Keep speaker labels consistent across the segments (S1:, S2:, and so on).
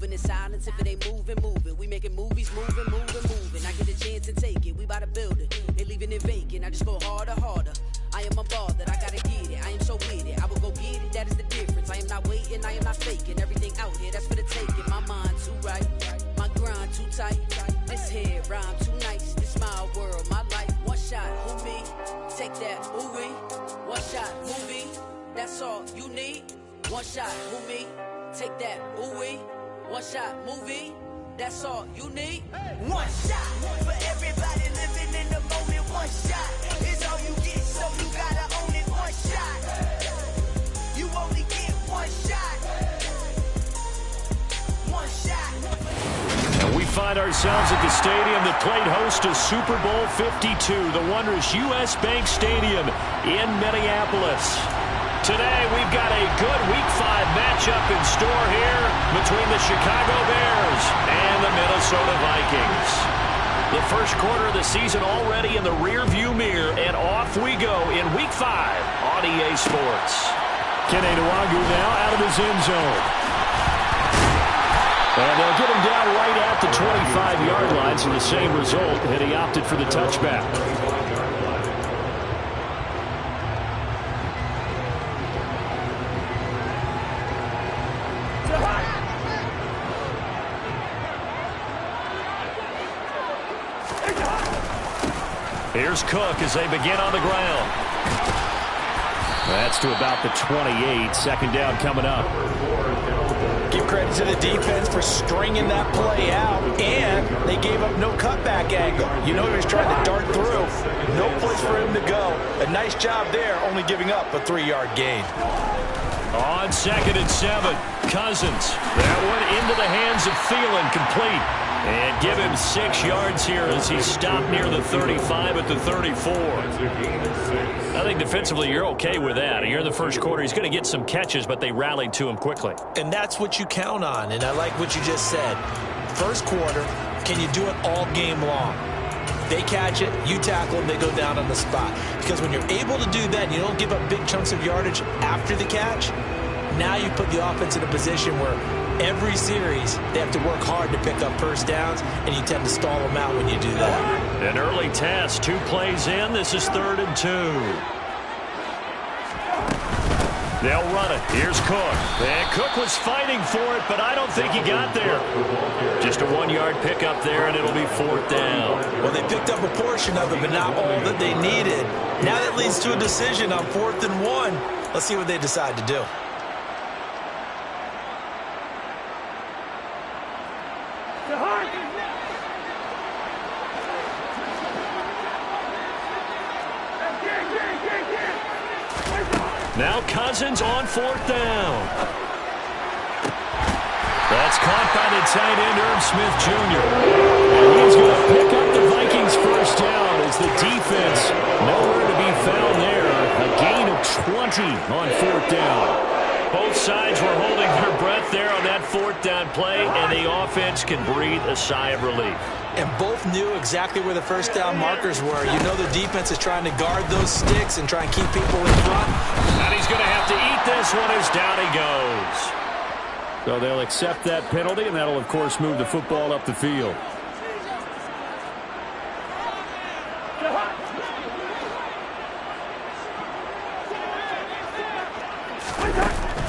S1: moving in silence. If it ain't moving, move it. We making movies, moving. I get a chance to take it. We bout to build it. They leaving it vacant. I just go harder. I am unbothered. I gotta get it. I am so with it. I will go get it. That is the difference. I am not waiting. I am not faking. Everything out here, that's for the taking. My mind too right. My grind too tight. This head rhyme too nice. This my world, my life. One shot, who me? Take that, who we? One shot, who me? That's all you need. One shot, who me? Take that, ooh wee. One shot, movie. That's all you need.
S2: One shot for everybody living in the moment. One shot is all you get, so you gotta own it. One shot. You only get one shot. One shot.
S3: And we find ourselves at the stadium that played host to Super Bowl 52, the wondrous U.S. Bank Stadium in Minneapolis. Today, we've got a good Week 5 matchup in store here between the Chicago Bears and the Minnesota Vikings. The first quarter of the season already in the rearview mirror, and off we go in Week 5 on EA Sports.
S4: Kene Nwangwu now out of his end zone. And they'll get him down right at the 25-yard line, so the same result, and he opted for the touchback.
S3: Here's Cook as they begin on the ground.
S4: That's to about the 28. Second down coming up.
S5: Give credit to the defense for stringing that play out, and they gave up no cutback angle. You know he was trying to dart through. No place for him to go. A nice job there, only giving up a 3-yard gain.
S3: On 2nd and 7, Cousins. That one into the hands of Thielen, complete. And give him 6 yards here as he stopped near the 35 at the 34. I think defensively you're okay with that. Here in the first quarter, he's going to get some catches, but they rallied to him quickly.
S5: And that's what you count on, and I like what you just said. First quarter, can you do it all game long? They catch it, you tackle them, they go down on the spot. Because when you're able to do that, and you don't give up big chunks of yardage after the catch, now you put the offense in a position where every series they have to work hard to pick up first downs, and you tend to stall them out when you do that.
S3: An early test, 2 plays in. This is 3rd and 2. They'll run it. Here's Cook. And Cook was fighting for it, but I don't think he got there. Just a 1-yard pickup there, and it'll be 4th down.
S5: Well, they picked up a portion of it, but not all that they needed. Now that leads to a decision on 4th and 1. Let's see what they decide to do.
S3: Now Cousins on 4th down. That's caught by the tight end, Irv Smith Jr. And he's going to pick up the Vikings' first down as the defense nowhere to be found there. A gain of 20 on 4th down. Both sides were holding their breath there on that 4th down play, and the offense can breathe a sigh of relief.
S5: And both knew exactly where the first down markers were. You know the defense is trying to guard those sticks and try and keep people in front.
S3: And he's going to have to eat this one as down he goes.
S4: So they'll accept that penalty, and that'll, of course, move the football up the field.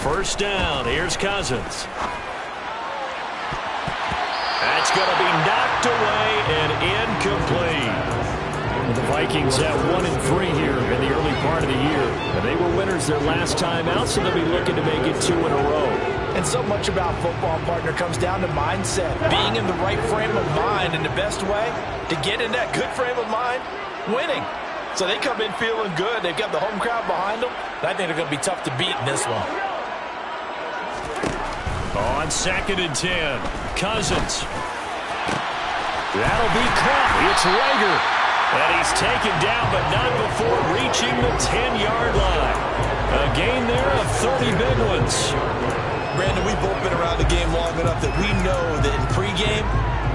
S3: First down. Here's Cousins. That's going to be knocked away and incomplete.
S4: The Vikings have 1-3 here in the early part of the year. And they were winners their last time out, so they'll be looking to make it 2 in a row.
S5: And so much about football, partner, comes down to mindset. Being in the right frame of mind, and the best way to get in that good frame of mind, winning. So they come in feeling good. They've got the home crowd behind them. I think they're going to be tough to beat in this one.
S3: On 2nd and 10, Cousins. That'll be caught. It's Rager. And he's taken down, but not before reaching the 10-yard line. A gain there of 30 big ones.
S5: Brandon, we've both been around the game long enough that we know that in pregame,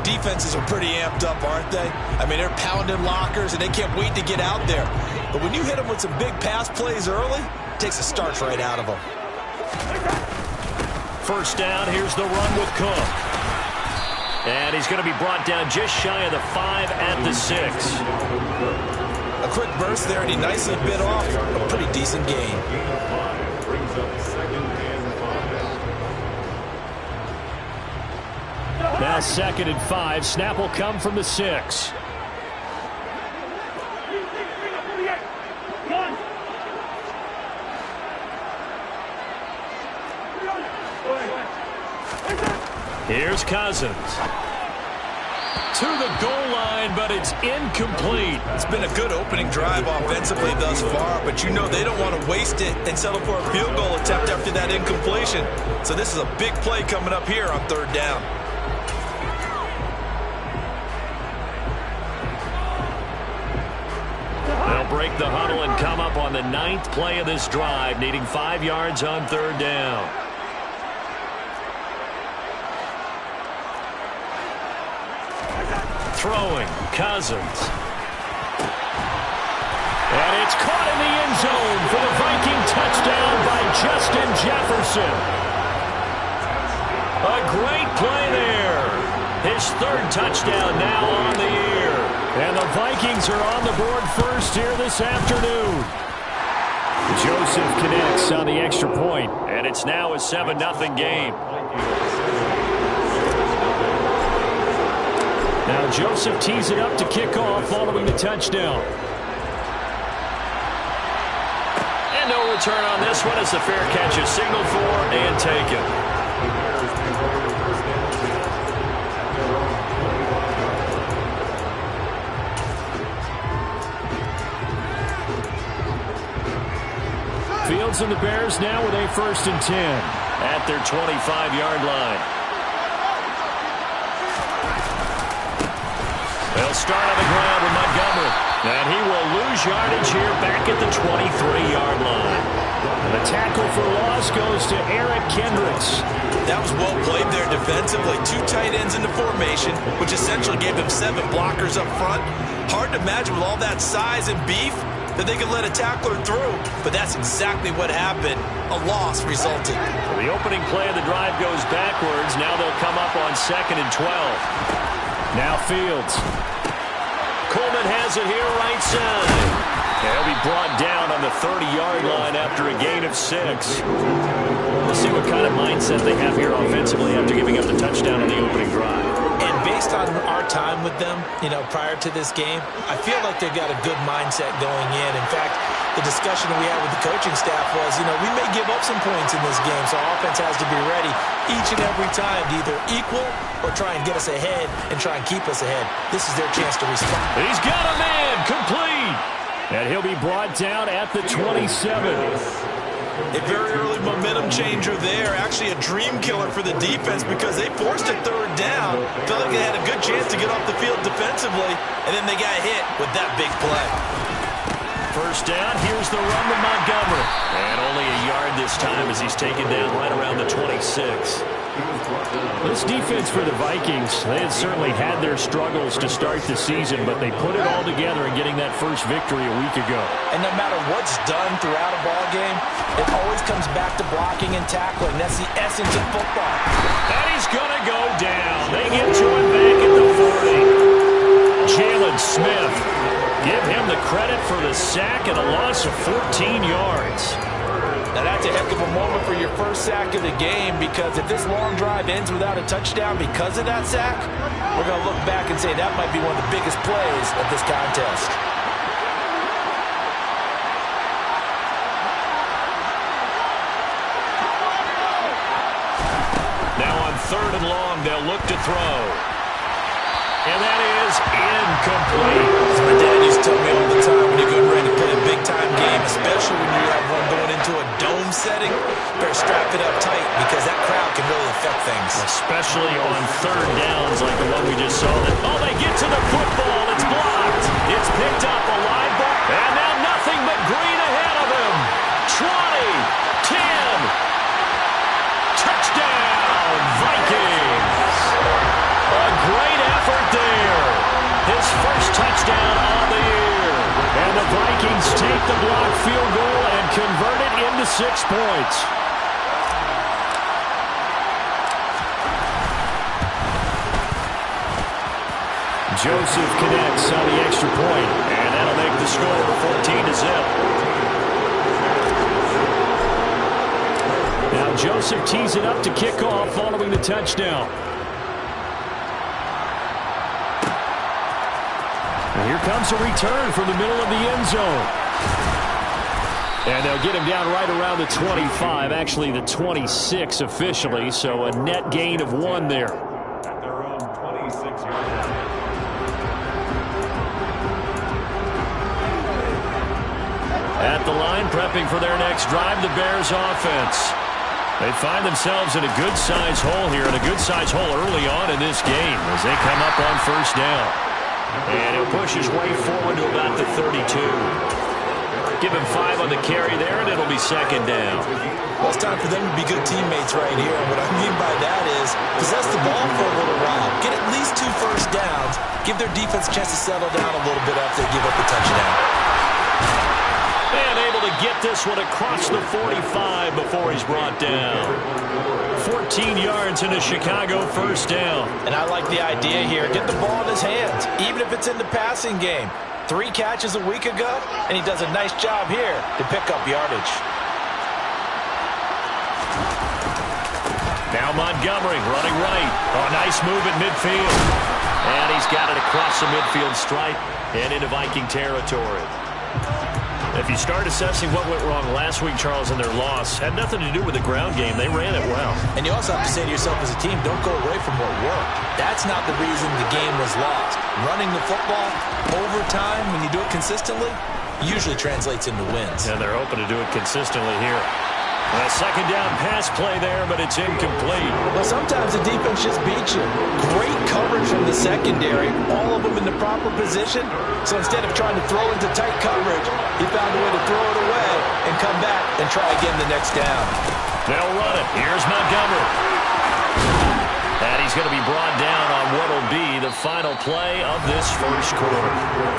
S5: defenses are pretty amped up, aren't they? I mean, they're pounding lockers, and they can't wait to get out there. But when you hit them with some big pass plays early, it takes the starch right out of them.
S3: First down, here's the run with Cook. And he's going to be brought down just shy of the 5 at the 6.
S5: A quick burst there, and he nicely bit off a pretty decent gain.
S4: Now 2nd and 5. Snap will come from the 6. Here's Cousins. To the goal line, but it's incomplete.
S5: It's been a good opening drive offensively thus far, but you know they don't want to waste it and settle for a field goal attempt after that incompletion. So this is a big play coming up here on 3rd down.
S3: They'll break the huddle and come up on the 9th play of this drive, needing 5 yards on 3rd down. Throwing, Cousins. And it's caught in the end zone for the Viking touchdown by Justin Jefferson. A great play there. His 3rd touchdown now on the year. And the Vikings are on the board first here this afternoon. Joseph connects on the extra point, and it's now a 7-0 game. Now Joseph tees it up to kick off following the touchdown. And no return on this one as the fair catch is signaled for and taken.
S4: Fields and the Bears now with a 1st and 10
S3: at their 25-yard line. They'll start on the ground with Montgomery. And he will lose yardage here back at the 23-yard line.
S4: And the tackle for loss goes to Eric Kendricks.
S5: That was well played there defensively. 2 tight ends in the formation, which essentially gave them 7 blockers up front. Hard to imagine with all that size and beef that they could let a tackler through. But that's exactly what happened. A loss resulted.
S3: So the opening play of the drive goes backwards. Now they'll come up on 2nd and 12.
S4: Now Fields.
S3: Coleman has it here right side. They'll be brought down on the 30-yard line after a gain of 6. We'll see what kind of mindset they have here offensively after giving up the touchdown on the opening drive.
S5: And based on our time with them, prior to this game, I feel like they've got a good mindset going in. In fact, the discussion that we had with the coaching staff was, we may give up some points in this game, so our offense has to be ready each and every time to either equal or try and get us ahead and try and keep us ahead. This is their chance to respond.
S3: He's got a man, complete.
S4: And he'll be brought down at the 27.
S5: A very early momentum changer there. Actually a dream killer for the defense because they forced a 3rd down. Felt like they had a good chance to get off the field defensively, and then they got hit with that big play.
S3: 1st down, here's the run to Montgomery. And only a yard this time as he's taken down right around the 26.
S4: This defense for the Vikings, they had certainly had their struggles to start the season, but they put it all together in getting that first victory a week ago.
S5: And no matter what's done throughout a ball game, it always comes back to blocking and tackling. That's the essence of football.
S3: And he's going to go down. They get to him back at the 40. Jalen Smith, give him the credit for the sack and a loss of 14 yards.
S5: Now that's a heck of a moment for your first sack of the game, because if this long drive ends without a touchdown because of that sack, we're going to look back and say that might be one of the biggest plays of this contest.
S3: Now on 3rd and long, they'll look to throw. And that is incomplete.
S5: As my dad used to tell me all the time, when you're getting ready to play a big-time game, especially when you have one going into a dome setting, better strap it up tight because that crowd can really affect things.
S3: Especially on 3rd downs like the one we just saw. Oh, they get to the football. It's blocked. It's picked up, a live ball. And now nothing but green ahead of him. 20, 10. Touchdown, Vikings. A great effort there. His first touchdown on the year. And the Vikings take the blocked field goal and convert it into 6 points. Joseph connects on the extra point, and that'll make the score 14-0. Now Joseph tees it up to kick off following the touchdown. And here comes a return from the middle of the end zone. And they'll get him down right around the 25, actually the 26 officially, so a net gain of 1 there.
S4: At their own 26-yard line.
S3: At the line, prepping for their next drive, the Bears offense. They find themselves in a good-sized hole here, and a good-sized hole early on in this game as they come up on first down. And he'll push his way forward to about the 32. Give him 5 on the carry there, and it'll be second down.
S5: Well, it's time for them to be good teammates right here. And what I mean by that is possess the ball for a little while. Get at least 2 first downs. Give their defense a chance to settle down a little bit after they give up the touchdown.
S3: And able to get this one across the 45 before he's brought down. 14 yards in a Chicago first down.
S5: And I like the idea here. Get the ball in his hands, even if it's in the passing game. 3 catches a week ago, and he does a nice job here to pick up yardage.
S3: Now Montgomery running right. Oh, nice move at midfield. And he's got it across the midfield stripe and into Viking territory. If you start assessing what went wrong last week, Charles, in their loss, had nothing to do with the ground game. They ran it well.
S5: And you also have to say to yourself as a team, don't go away from what worked. That's not the reason the game was lost. Running the football over time, when you do it consistently, usually translates into wins.
S3: And they're hoping to do it consistently here. A second down pass play there, but it's incomplete.
S5: Well, sometimes the defense just beats you. Great coverage from the secondary, all of them in the proper position. So instead of trying to throw into tight coverage, he found a way to throw it away and come back and try again the next down.
S3: They'll run it. Here's Montgomery. And he's going to be brought down on what will be the final play of this first quarter.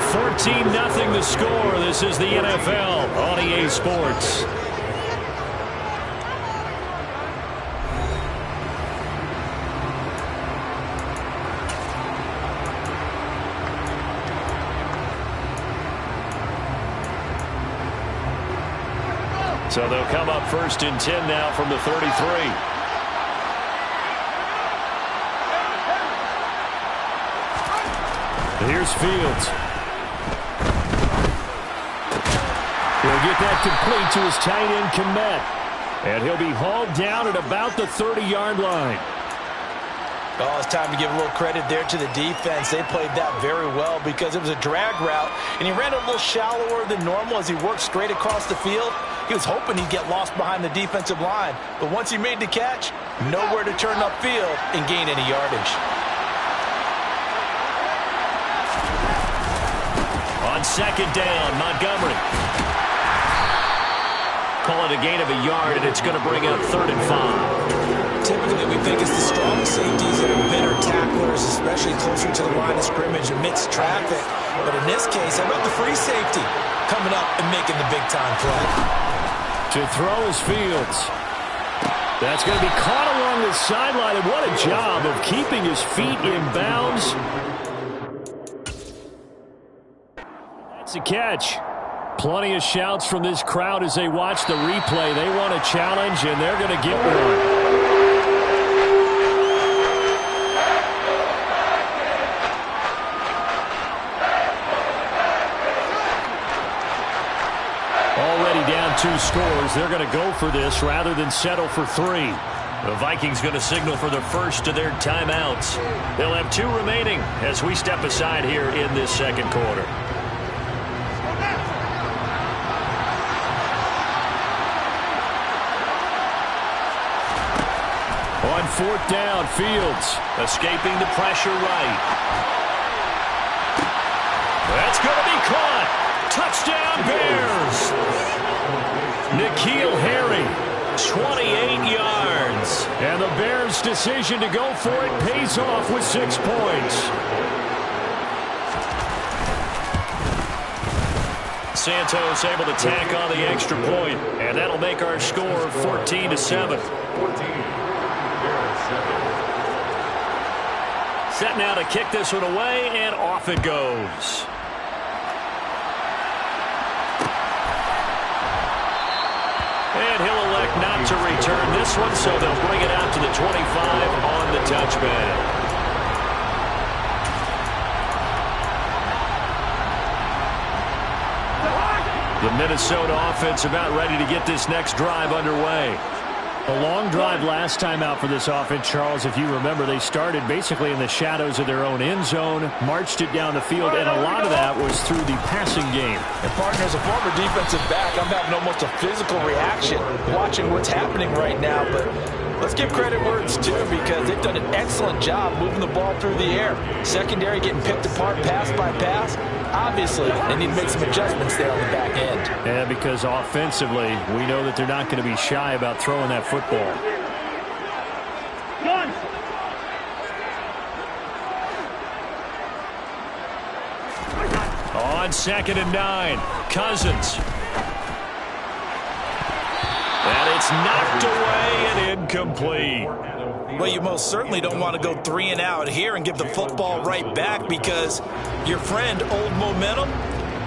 S3: 14-0 the score. This is the NFL on EA Sports. So they'll come up first and 10 now from the 33. Here's Fields. He'll get that complete to his tight end, Kmet. And he'll be hauled down at about the 30-yard line.
S5: Oh, it's time to give a little credit there to the defense. They played that very well because it was a drag route, and he ran a little shallower than normal as he worked straight across the field. He was hoping he'd get lost behind the defensive line, but once he made the catch, nowhere to turn upfield and gain any yardage.
S3: On second down, Montgomery. Call it a gain of a yard, and it's going to bring up 3rd and 5.
S5: Typically, we think it's the strong safeties that are better tacklers, especially closer to the line of scrimmage amidst traffic. But in this case, how about the free safety coming up and making the big-time play?
S3: To throw is Fields. That's going to be caught along the sideline, and what a job of keeping his feet in bounds. That's a catch. Plenty of shouts from this crowd as they watch the replay. They want a challenge, and they're going to get one. Already down 2 scores. They're going to go for this rather than settle for 3. The Vikings going to signal for the first of their timeouts. They'll have 2 remaining as we step aside here in this second quarter. On 4th down, Fields escaping the pressure right. That's going to be caught. Touchdown, Bears. N'Keal Harry, 28 yards. And the Bears' decision to go for it pays off with 6 points. Santos able to tack on the extra point, and that'll make our score 14-7. Set now to kick this one away, and off it goes. And he'll elect not to return this one, so they'll bring it out to the 25 on the touchback. The Minnesota offense about ready to get this next drive underway.
S4: A long drive last time out for this offense, Charles. If you remember, they started basically in the shadows of their own end zone, marched it down the field, and a lot of that was through the passing game.
S5: And partner, as a former defensive back, I'm having almost a physical reaction watching what's happening right now. But let's give credit where it's due, because they've done an excellent job moving the ball through the air. Secondary getting picked apart pass by pass. Obviously, they need to make some adjustments there on the back end.
S4: Yeah, because offensively, we know that they're not going to be shy about throwing that football.
S3: On 2nd and 9, Cousins. And it's knocked away and incomplete.
S5: Well, you most certainly don't want to go 3 and out here and give the football right back, because your friend, Old Momentum,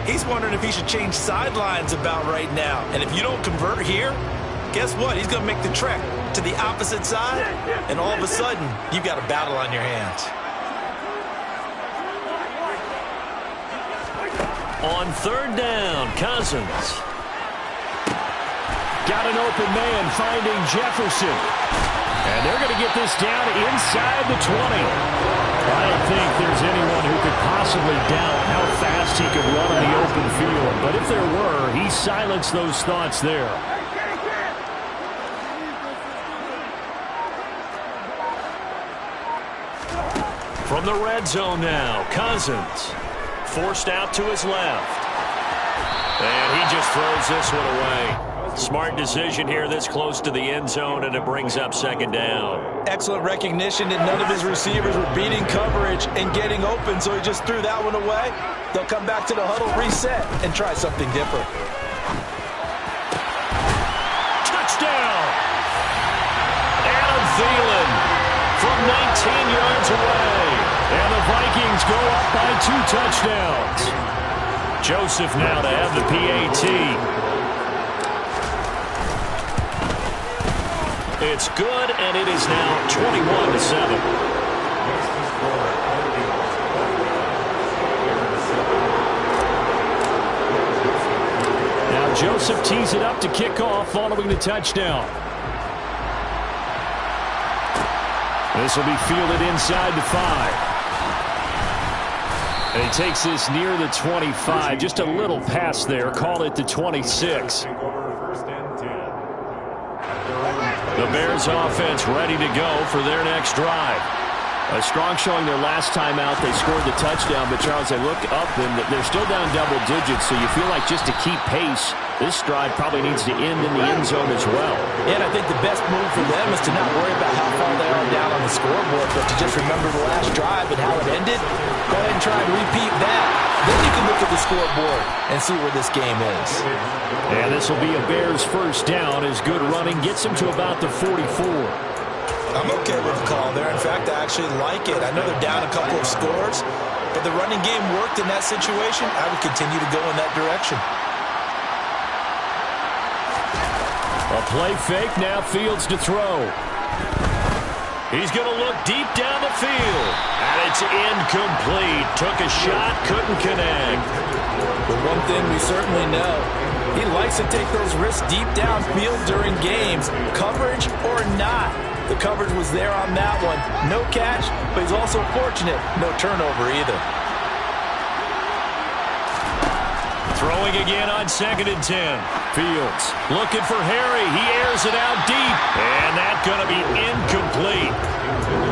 S5: he's wondering if he should change sidelines about right now. And if you don't convert here, guess what? He's going to make the trek to the opposite side, and all of a sudden, you've got a battle on your hands.
S3: On 3rd down, Cousins. Got an open man finding Jefferson. And they're going to get this down inside the 20. I don't think there's anyone who could possibly doubt how fast he could run on the open field. But if there were, he silenced those thoughts there. From the red zone now, Cousins. Forced out to his left. And he just throws this one away. Smart decision here this close to the end zone, and it brings up 2nd down.
S5: Excellent recognition that none of his receivers were beating coverage and getting open, so he just threw that one away. They'll come back to the huddle, reset, and try something different.
S3: Touchdown! Adam Thielen from 19 yards away. And the Vikings go up by 2 touchdowns. Joseph now to have the PAT. It's good, and it is now 21-7. Now Joseph tees it up to kick off following the touchdown. This will be fielded inside the 5. And he takes this near the 25. Just a little pass there. Call it the 26. The Bears offense ready to go for their next drive. A strong showing their last time out. They scored the touchdown, but Charles, they look up and they're still down double digits, so you feel like just to keep pace, this drive probably needs to end in the end zone as well.
S5: And I think the best move for them is to not worry about how far they are down on the scoreboard, but to just remember the last drive and how it ended. Go ahead and try and repeat that. Then you can look at the scoreboard and see where this game is.
S3: And this will be a Bears first down as good running gets them to about the 44.
S5: I'm okay with the call there. In fact, I actually like it. I know they're down a couple of scores, but the running game worked in that situation. I would continue to go in that direction.
S3: A play fake, now Fields to throw. He's going to look deep down the field. And it's incomplete. Took a shot, couldn't connect.
S5: But one thing we certainly know, he likes to take those risks deep downfield during games, coverage or not. The coverage was there on that one. No catch, but he's also fortunate. No turnover either.
S3: Throwing again on 2nd and 10. Fields looking for Harry. He airs it out deep. And that's going to be incomplete.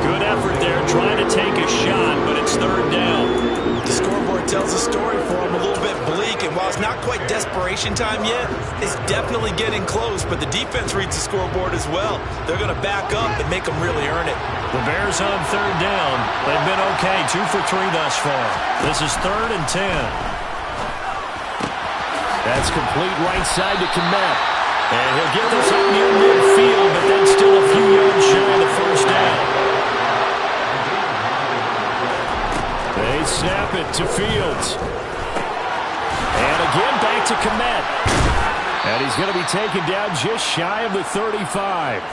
S3: Good effort there trying to take a shot, but it's 3rd down.
S5: The scoreboard tells a story for him, a little bit bleak, and while it's not quite desperation time yet, it's definitely getting close, but the defense reads the scoreboard as well. They're going to back up and make them really earn it.
S3: The Bears on 3rd down. They've been okay, 2 for 3 thus far. This is 3rd and 10. That's complete right side to Kmet. And he'll get this up near midfield, but then still a few yards shy of the first down.
S4: snap it to Fields. And again back to Komet. And he's going to be taken down just shy of the 35.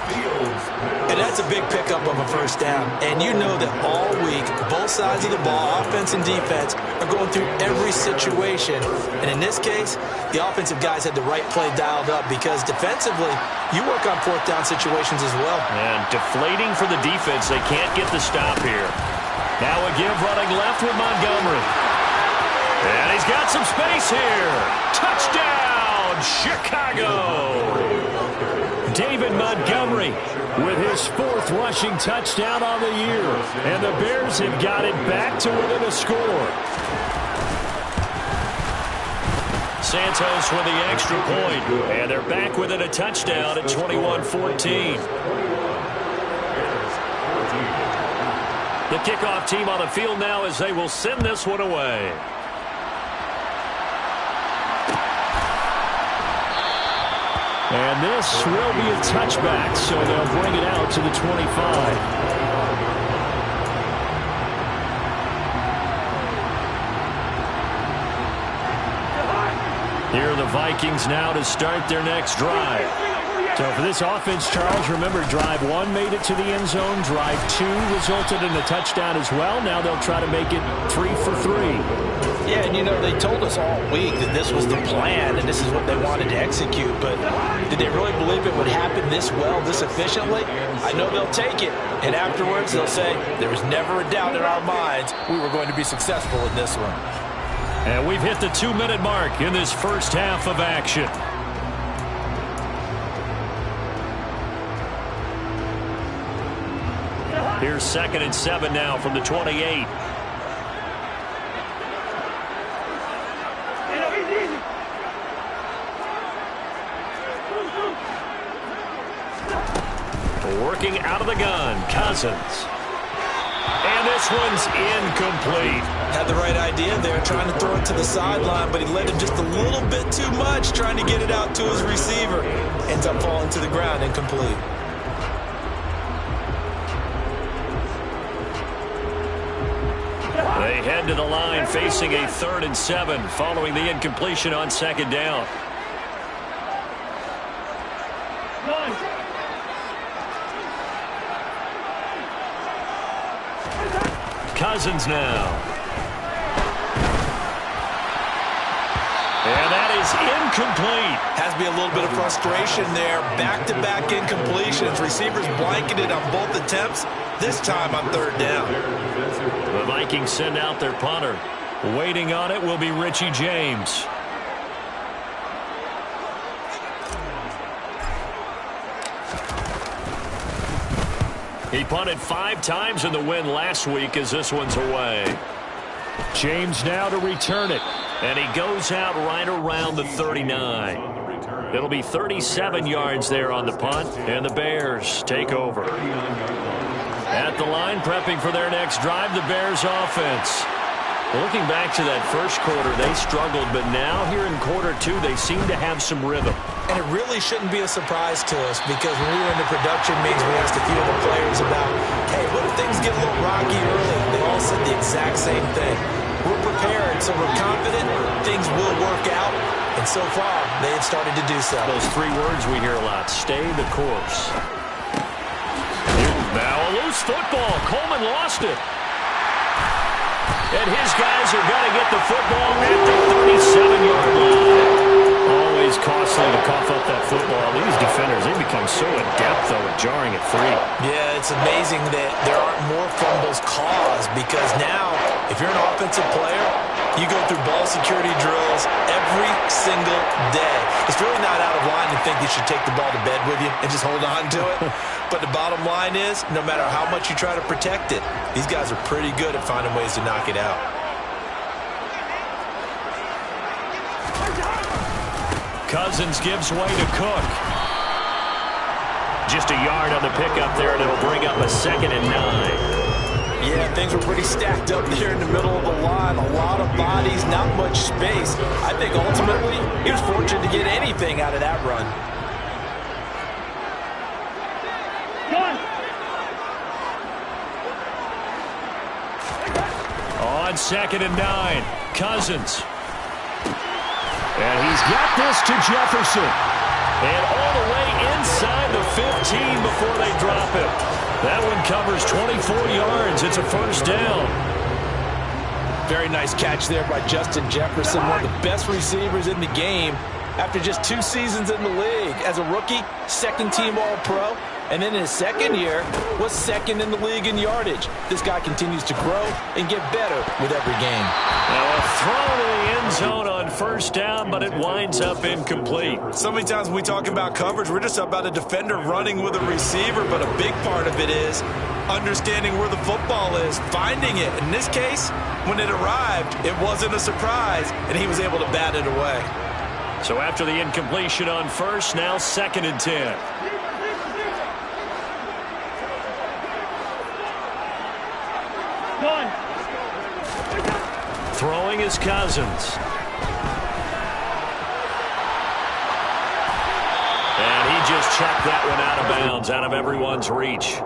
S5: And that's a big pickup of a first down. And you know that all week, both sides of the ball, offense and defense, are going through every situation. And in this case, the offensive guys had the right play dialed up because defensively, you work on fourth down situations as well.
S3: And deflating for the defense. They can't get the stop here. Now a give running left with Montgomery. And he's got some space here. Touchdown, Chicago. David Montgomery with his 4th rushing touchdown on the year. And the Bears have got it back to within a score. Santos with the extra point. And they're back within a touchdown at 21-14. The kickoff team on the field now as they will send this one away.
S4: And this will be a touchback, so they'll bring it out to the 25. Here are the Vikings now to start their next drive. So for this offense, Charles, remember, drive 1 made it to the end zone. Drive 2 resulted in a touchdown as well. Now they'll try to make it 3 for 3.
S5: Yeah, and you know, they told us all week that this was the plan and this is what they wanted to execute, but did they really believe it would happen this well, this efficiently? I know they'll take it, and afterwards they'll say, there was never a doubt in our minds we were going to be successful in this one.
S3: And we've hit the 2-minute mark in this first half of action. Here's 2nd and 7 now from the 28. Working out of the gun, Cousins. And this one's incomplete.
S5: Had the right idea there, trying to throw it to the sideline, but he led him just a little bit too much, trying to get it out to his receiver. Ends up falling to the ground, incomplete.
S3: They head to the line facing a 3rd and 7 following the incompletion on 2nd down. Cousins now. And that is incomplete.
S5: Has to be a little bit of frustration there. Back-to-back incompletions. Receivers blanketed on both attempts, this time on 3rd down.
S3: The Vikings send out their punter. Waiting on it will be Richie James. He punted 5 times in the win last week as this one's away.
S4: James now to return it.
S3: And he goes out right around the 39. It'll be 37 yards there on the punt, and the Bears take over. At the line, prepping for their next drive, the Bears offense. Looking back to that first quarter, they struggled, but now here in quarter 2, they seem to have some rhythm.
S5: And it really shouldn't be a surprise to us because when we were in the production meetings, we asked a few of the players about, hey, what if things get a little rocky early? They all said the exact same thing. We're prepared, so we're confident things will work out. And so far, they have started to do so.
S3: Those 3 words we hear a lot, stay the course. Now a loose football. Coleman lost it. And his guys are going to get the football at the 37-yard line. Always costly to cough up that football. These defenders, they become so adept, though, at jarring it free.
S5: Yeah, it's amazing that there aren't more fumbles caused because now, if you're an offensive player, you go through ball security drills every single day. It's really not out of line to think you should take the ball to bed with you and just hold on to it. But the bottom line is, no matter how much you try to protect it, these guys are pretty good at finding ways to knock it out.
S3: Cousins gives way to Cook. Just a yard on the pickup there, and it'll bring up a 2nd and 9.
S5: Yeah, things were pretty stacked up there in the middle of the line. A lot of bodies, not much space. I think ultimately he was fortunate to get anything out of that run.
S3: On on 2nd and 9. Cousins. And he's got this to Jefferson. And all the way inside the 15 before they drop it. That one covers 24 yards. It's a first down.
S5: Very nice catch there by Justin Jefferson, one of the best receivers in the game after just 2 seasons in the league. As a rookie, 2nd-team All-Pro, and then in his 2nd year was 2nd in the league in yardage. This guy continues to grow and get better with every game.
S3: Now a throw to the end zone on first down, but it winds up incomplete.
S5: So many times when we talk about coverage, we're just about a defender running with a receiver, but a big part of it is understanding where the football is, finding it. In this case, when it arrived, it wasn't a surprise, and he was able to bat it away.
S3: So after the incompletion on first, now 2nd and 10. Throwing is Cousins. And he just chucked that one out of bounds, out of everyone's reach.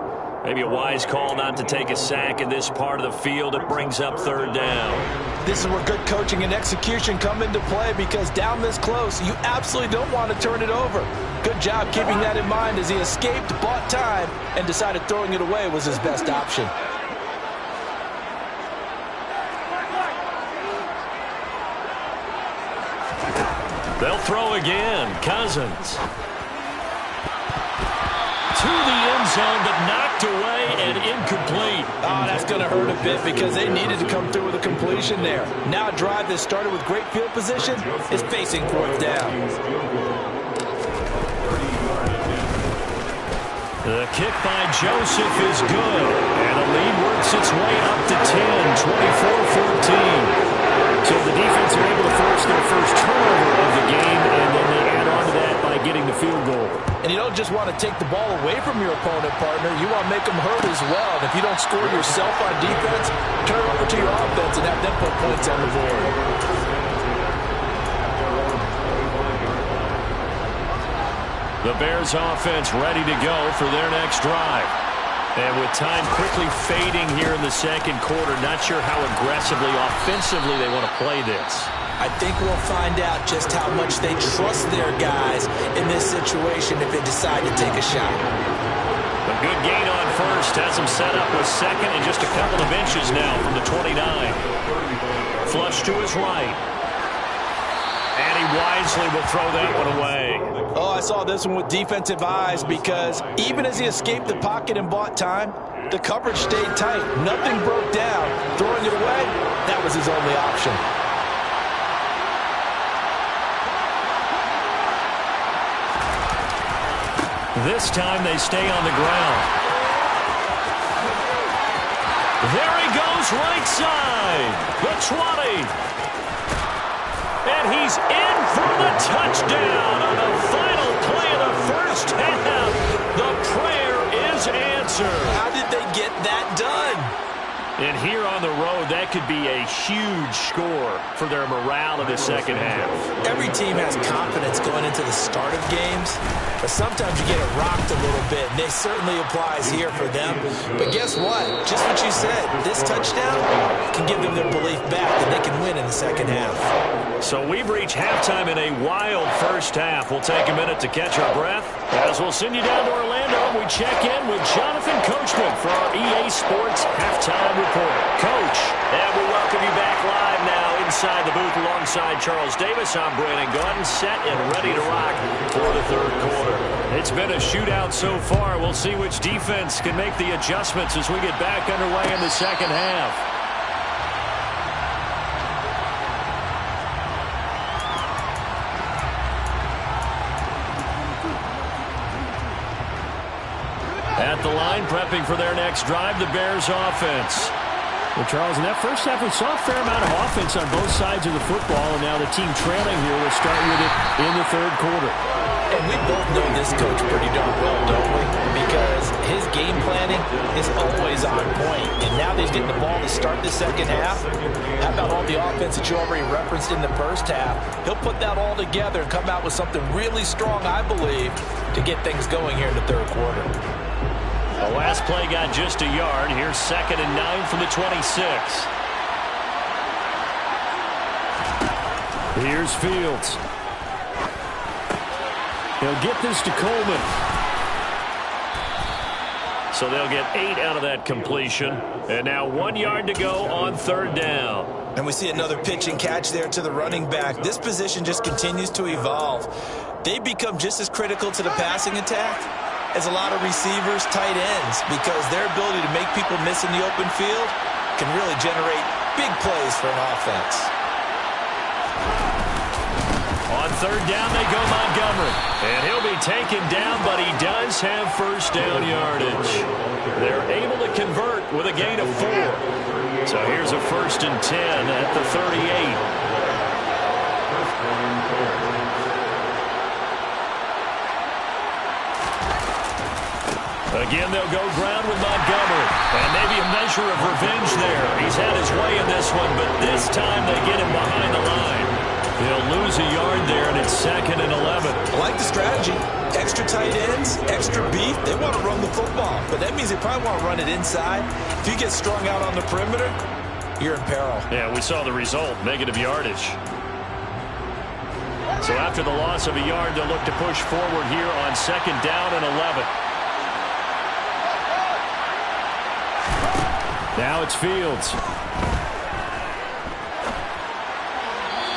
S3: Maybe a wise call not to take a sack in this part of the field. It brings up 3rd down.
S5: This is where good coaching and execution come into play, because down this close, you absolutely don't want to turn it over. Good job keeping that in mind as he escaped, bought time, and decided throwing it away was his best option.
S3: They'll throw again. Cousins. To the end zone, but knocked away and incomplete.
S5: Oh, that's going to hurt a bit because they needed to come through with a completion there. Now a drive that started with great field position is facing 4th down.
S3: The kick by Joseph is good. And the lead works its way up to 10, 24-14. So the defense are able to force their first turnover of the game, and then they add on to that by getting the field goal.
S5: And you don't just want to take the ball away from your opponent, partner. You want to make them hurt as well. And if you don't score yourself on defense, turn it over to your offense and have them put points on the board.
S3: The Bears offense ready to go for their next drive. And with time quickly fading here in the 2nd quarter, not sure how aggressively, offensively they want to play this.
S5: I think we'll find out just how much they trust their guys in this situation if they decide to take a shot.
S3: A good gain on first has them set up with 2nd and just a couple of inches now from the 29. Flush to his right. And he wisely will throw that one away.
S5: Oh, I saw this one with defensive eyes, because even as he escaped the pocket and bought time, the coverage stayed tight. Nothing broke down. Throwing it away, that was his only option.
S3: This time they stay on the ground. There he goes, right side. The 20. And he's in for the touchdown on the final play of the first half. The prayer is answered.
S5: How did they get that done?
S3: And here on the road, that could be a huge score for their morale in the 2nd half.
S5: Every team has confidence going into the start of games, but sometimes you get it rocked a little bit, and it certainly applies here for them. But guess what? Just what you said, this touchdown can give them their belief back that they can win in the 2nd half.
S3: So we've reached halftime in a wild first half. We'll take a minute to catch our breath as we'll send you down to Orlando and we check in with Jonathan Coachman for our EA Sports Halftime Report. Coach, and we welcome you back live now inside the booth alongside Charles Davis. I'm Brandon Gunn, set and ready to rock for the 3rd quarter. It's been a shootout so far. We'll see which defense can make the adjustments as we get back underway in the 2nd half. At the line, prepping for their next drive, the Bears offense.
S4: Well, Charles, in that first half, we saw a fair amount of offense on both sides of the football, and now the team trailing here will start with it in the 3rd quarter.
S5: And we both know this coach pretty darn well, don't we? Because his game planning is always on point. And now that he's getting the ball to start the 2nd half, how about all the offense that you already referenced in the first half? He'll put that all together and come out with something really strong, I believe, to get things going here in the 3rd quarter.
S3: The last play got just a yard. Here's 2nd and 9 from the 26. Here's Fields. He'll get this to Coleman. So they'll get 8 out of that completion. And now 1 yard to go on third down.
S5: And we see another pitch and catch there to the running back. This position just continues to evolve. They become just as critical to the passing attack as a lot of receivers, tight ends, because their ability to make people miss in the open field can really generate big plays for an offense.
S3: On third down, they go Montgomery. And he'll be taken down, but he does have first down yardage. They're able to convert with a gain of 4. So here's a 1st and 10 at the 38. Again, they'll go ground with Montgomery. And maybe a measure of revenge there. He's had his way in this one, but this time they get him behind the line. They'll lose a yard there, and it's 2nd and 11.
S5: I like the strategy. Extra tight ends, extra beef. They want to run the football, but that means they probably want to run it inside. If you get strung out on the perimeter, you're in peril.
S3: Yeah, we saw the result, negative yardage. So after the loss of a yard, they'll look to push forward here on 2nd down and 11. Now it's Fields.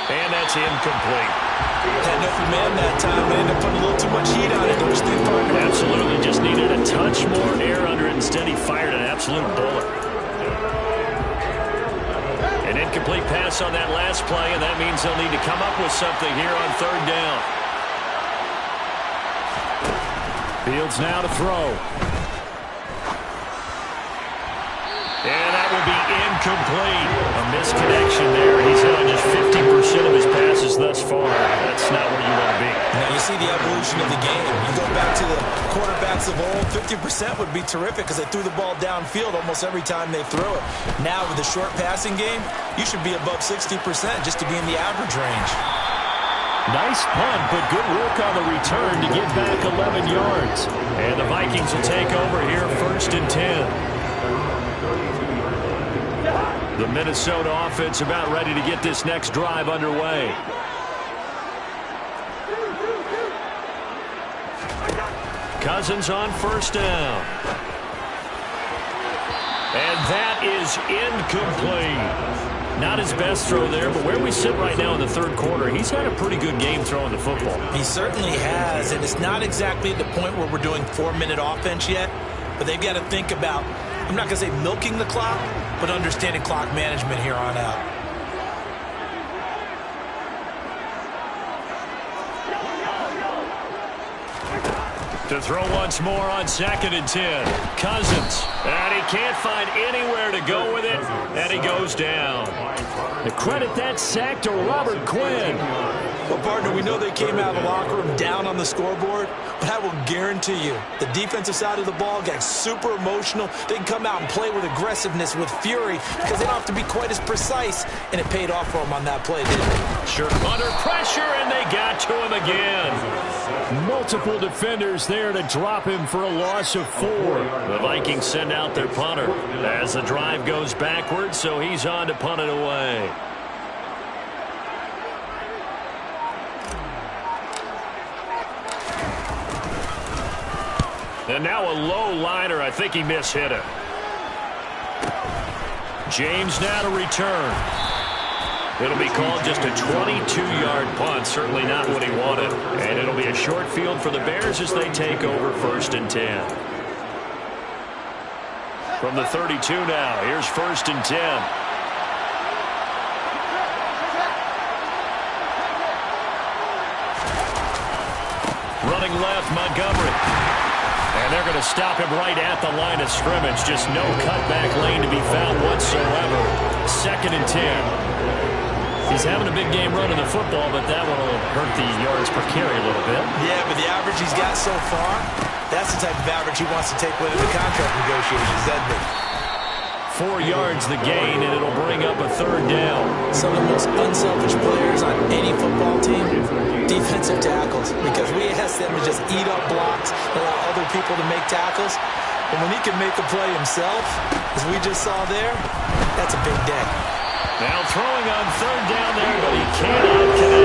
S3: And that's incomplete.
S5: Had no man that time. They ended up putting a little too much heat on it. Don't you think, partner?
S3: Absolutely. Just needed a touch more air under it. Instead, he fired an absolute bullet. An incomplete pass on that last play, and that means they'll need to come up with something here on third down. Fields now to throw. And that will be incomplete. A misconnection there. He's hit on just 50% of his passes thus far. That's not where you want to be.
S5: Now you see the evolution of the game. You go back to the quarterbacks of old, 50% would be terrific because they threw the ball downfield almost every time they threw it. Now with the short passing game, you should be above 60% just to be in the average range.
S3: Nice punt, but good work on the return to get back 11 yards. And the Vikings will take over here 1st and 10. The Minnesota offense about ready to get this next drive underway. Cousins on 1st down. And that is incomplete. Not his best throw there, but where we sit right now in the third quarter, he's had a pretty good game throwing the football.
S5: He certainly has, and it's not exactly at the point where we're doing 4-minute offense yet, but they've got to think about, I'm not going to say milking the clock, but understanding clock management here on out.
S3: To throw once more on 2nd and 10. Cousins. And he can't find anywhere to go with it. And he goes down. To credit that sack to Robert Quinn.
S5: Well, partner, we know they came out of the locker room down on the scoreboard, but I will guarantee you the defensive side of the ball got super emotional. They can come out and play with aggressiveness, with fury, because they don't have to be quite as precise, and it paid off for them on that play, didn't it?
S3: Sure. Under pressure, and they got to him again. Multiple defenders there to drop him for a loss of 4. The Vikings send out their punter as the drive goes backwards, so he's on to punt it away. And now a low liner. I think he mishit it. James now to return. It'll be called just a 22-yard punt. Certainly not what he wanted. And it'll be a short field for the Bears as they take over 1st and 10. From the 32 now, here's 1st and 10. Running left, Montgomery. And they're going to stop him right at the line of scrimmage. Just no cutback lane to be found whatsoever. 2nd and 10. He's having a big game running the football, but that one will hurt the yards per carry a little bit.
S5: Yeah, but the average he's got so far, that's the type of average he wants to take with the contract negotiations, doesn't he?
S3: 4 yards the gain, and it'll bring up a 3rd down.
S5: Some of the most unselfish players on any football team, defensive tackles, because we ask them to just eat up blocks, allow other people to make tackles. And when he can make the play himself, as we just saw there, that's a big day.
S3: Now throwing on 3rd down there, but he cannot connect.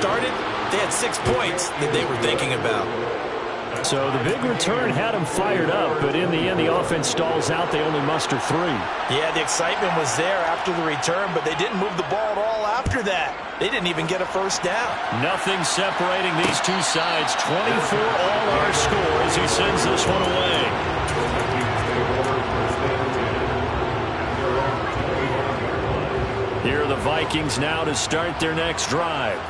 S5: started, they had 6 points that they were thinking about.
S4: So the big return had them fired up, but in the end, the offense stalls out. They only muster 3.
S5: Yeah, the excitement was there after the return, but they didn't move the ball at all after that. They didn't even get a first down.
S3: Nothing separating these two sides. 24 all our score as he sends this one away. Here are the Vikings now to start their next drive.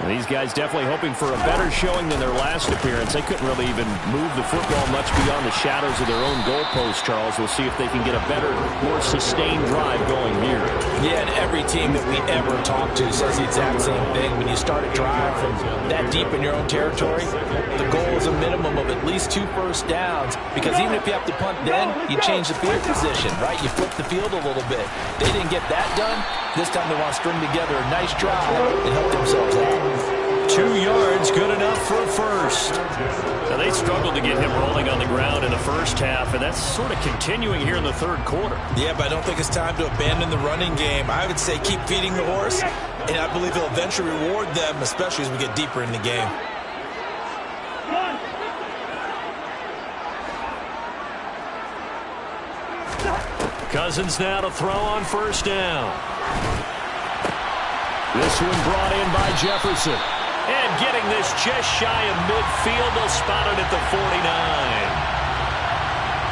S3: These guys definitely hoping for a better showing than their last appearance. They couldn't really even move the football much beyond the shadows of their own goalpost, Charles. We'll see if they can get a better, more sustained drive going here.
S5: Yeah, and every team that we ever talk to says the exact same thing. When you start a drive from that deep in your own territory, the goal is a minimum of at least 2 first downs, because even if you have to punt then, you change the field position, right? You flip the field a little bit. They didn't get that done. This time they want to string together a nice drive and help themselves out.
S3: 2 yards, good enough for a first. Now, they struggled to get him rolling on the ground in the first half, and that's sort of continuing here in the third quarter.
S5: Yeah, but I don't think it's time to abandon the running game. I would say keep feeding the horse, and I believe he'll eventually reward them, especially as we get deeper in the game.
S3: Cousins now to throw on first down. This one brought in by Jefferson. And getting this just shy of midfield, they'll spot it at the 49.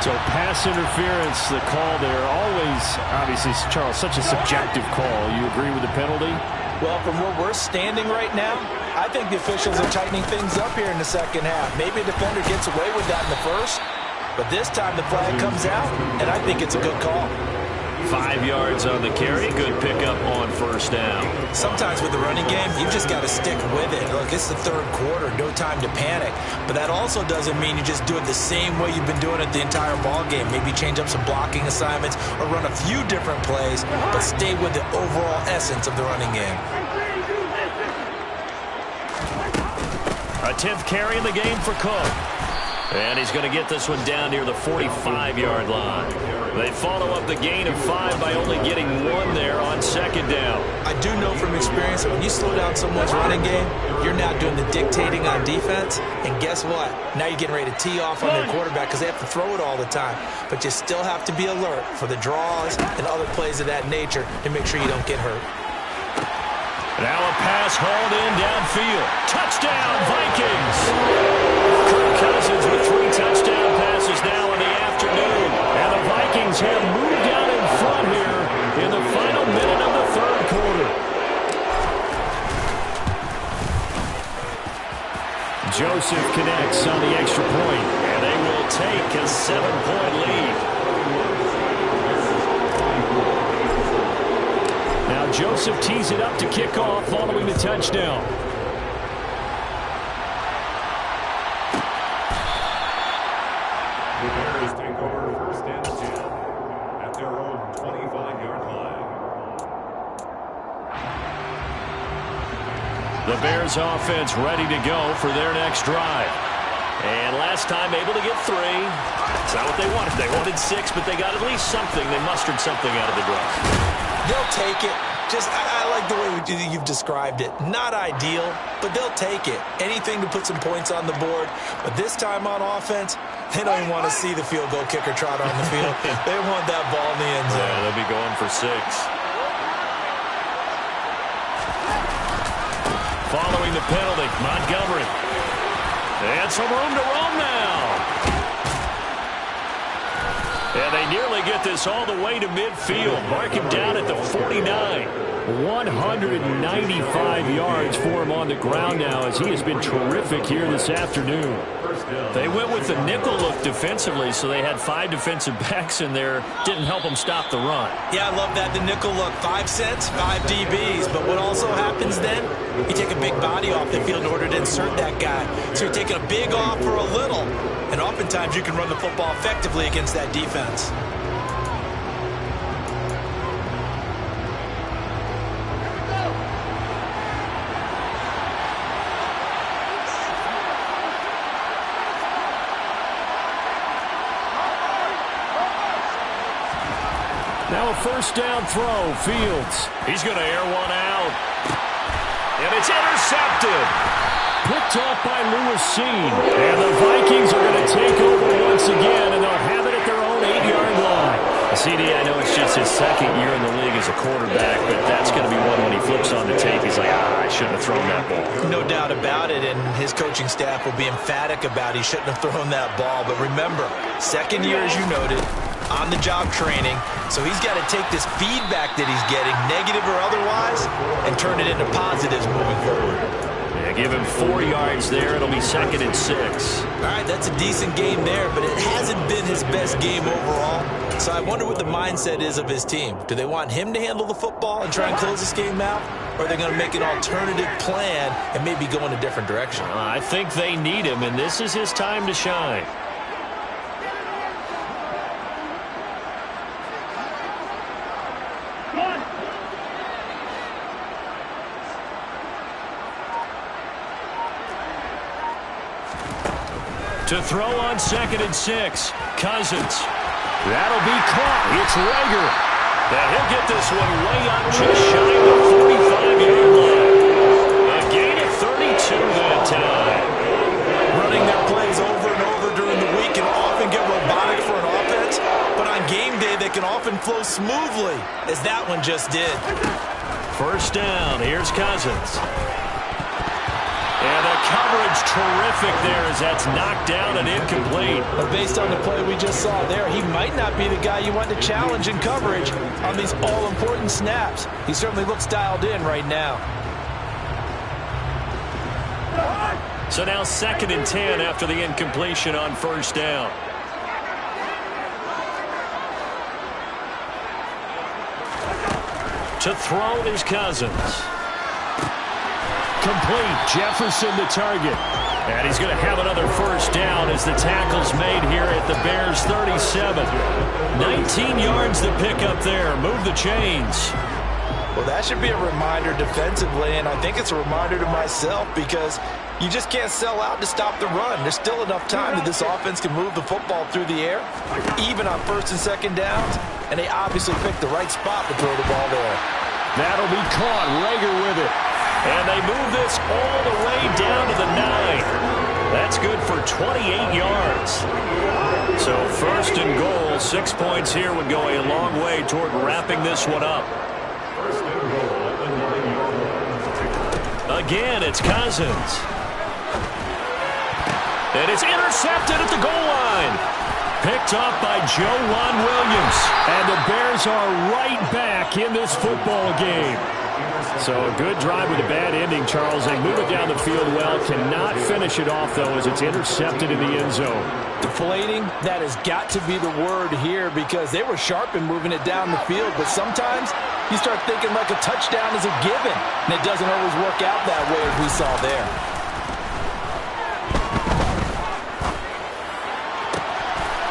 S4: So pass interference, the call there, always, obviously, Charles, such a subjective call. You agree with the penalty?
S5: Well, from where we're standing right now, I think the officials are tightening things up here in the second half. Maybe a defender gets away with that in the first, but this time the flag comes out, and I think it's a good call.
S3: 5 yards on the carry. Good pickup on first down.
S5: Sometimes with the running game, you've just got to stick with it. Look, it's the third quarter. No time to panic. But that also doesn't mean you just do it the same way you've been doing it the entire ball game. Maybe change up some blocking assignments or run a few different plays, but stay with the overall essence of the running game.
S3: A 10th carry in the game for Cook. And he's going to get this one down near the 45-yard line. They follow up the gain of 5 by only getting 1 there on second down.
S5: I do know from experience that when you slow down someone's running game, you're now doing the dictating on defense. And guess what? Now you're getting ready to tee off on their quarterback because they have to throw it all the time. But you still have to be alert for the draws and other plays of that nature to make sure you don't get hurt.
S3: Now a pass hauled in downfield. Touchdown, Vikings! Kirk Cousins with 3 touchdown passes now in the afternoon. And the Vikings have moved out in front here in the final minute of the third quarter. Joseph connects on the extra point, and they will take a 7-point lead. Now Joseph tees it up to kick off following the touchdown.
S6: The Bears take over first and 10 at their own 25-yard line.
S3: The Bears offense ready to go for their next drive. And last time able to get 3. That's not what they wanted. They wanted 6, but they got at least something. They mustered something out of the drive.
S5: They'll take it. I like the way you've described it. Not ideal, but they'll take it. Anything to put some points on the board. But this time on offense, they don't even want to see the field goal kicker trot on the field. They want that ball in the end zone.
S3: Yeah, they'll be going for 6. Following the penalty, Montgomery. And some room to roam now. And they nearly get this all the way to midfield. Mark him down at the 49. 195 yards for him on the ground now as he has been terrific here this afternoon. They went with the nickel look defensively, so they had 5 defensive backs in there. Didn't help them stop the run.
S5: Yeah, I love that, the nickel look. 5 cents, 5 DBs. But what also happens then, you take a big body off the field in order to insert that guy. So you're taking a big off for a little. And oftentimes you can run the football effectively against that defense.
S3: Now a first down throw, Fields. He's going to air one out. And it's intercepted. Picked off by Lewis Seen. And the Vikings are going to take over once again, and they'll have it at their own 8-yard line. CD, I know it's just his second year in the league as a quarterback, but that's going to be one when he flips on the tape. He's like, I shouldn't have thrown that ball.
S5: No doubt about it, and his coaching staff will be emphatic about he shouldn't have thrown that ball. But remember, second year, as you noted, on-the-job training, so he's got to take this feedback that he's getting, negative or otherwise, and turn it into positives moving forward.
S3: Yeah, give him 4 yards there. It'll be 2nd and 6.
S5: All right, that's a decent game there, but it hasn't been his best game overall. So I wonder what the mindset is of his team. Do they want him to handle the football and try and close this game out? Or are they going to make an alternative plan and maybe go in a different direction?
S3: I think they need him, and this is his time to shine. To throw on 2nd and 6. Cousins. That'll be caught. It's Rager. And he'll get this one way up just shy of the 45-yard line. A gain of 32 that time.
S5: Running their plays over and over during the week can often get robotic for an offense, but on game day they can often flow smoothly, as that one just did.
S3: First down. Here's Cousins. And the coverage terrific there as that's knocked down and incomplete.
S5: But based on the play we just saw there, he might not be the guy you want to challenge in coverage on these all-important snaps. He certainly looks dialed in right now.
S3: So now 2nd and 10 after the incompletion on first down. To throw is Cousins. Complete. Jefferson the target. And he's going to have another first down as the tackle's made here at the Bears' 37. 19 yards to pick up there. Move the chains.
S5: Well, that should be a reminder defensively, and I think it's a reminder to myself because you just can't sell out to stop the run. There's still enough time that this offense can move the football through the air, even on 1st and 2nd downs, and they obviously picked the right spot to throw the ball there.
S3: That'll be caught. Rager with it. And they move this all the way down to the 9. That's good for 28 yards. So 1st and goal, 6 points here would go a long way toward wrapping this one up. Again, it's Cousins. And it's intercepted at the goal line. Picked off by Juwan Williams. And the Bears are right back in this football game. So a good drive with a bad ending, Charles. They move it down the field well. Cannot finish it off, though, as it's intercepted in the end zone.
S5: Deflating, that has got to be the word here because they were sharp in moving it down the field. But sometimes you start thinking like a touchdown is a given, and it doesn't always work out that way as we saw there.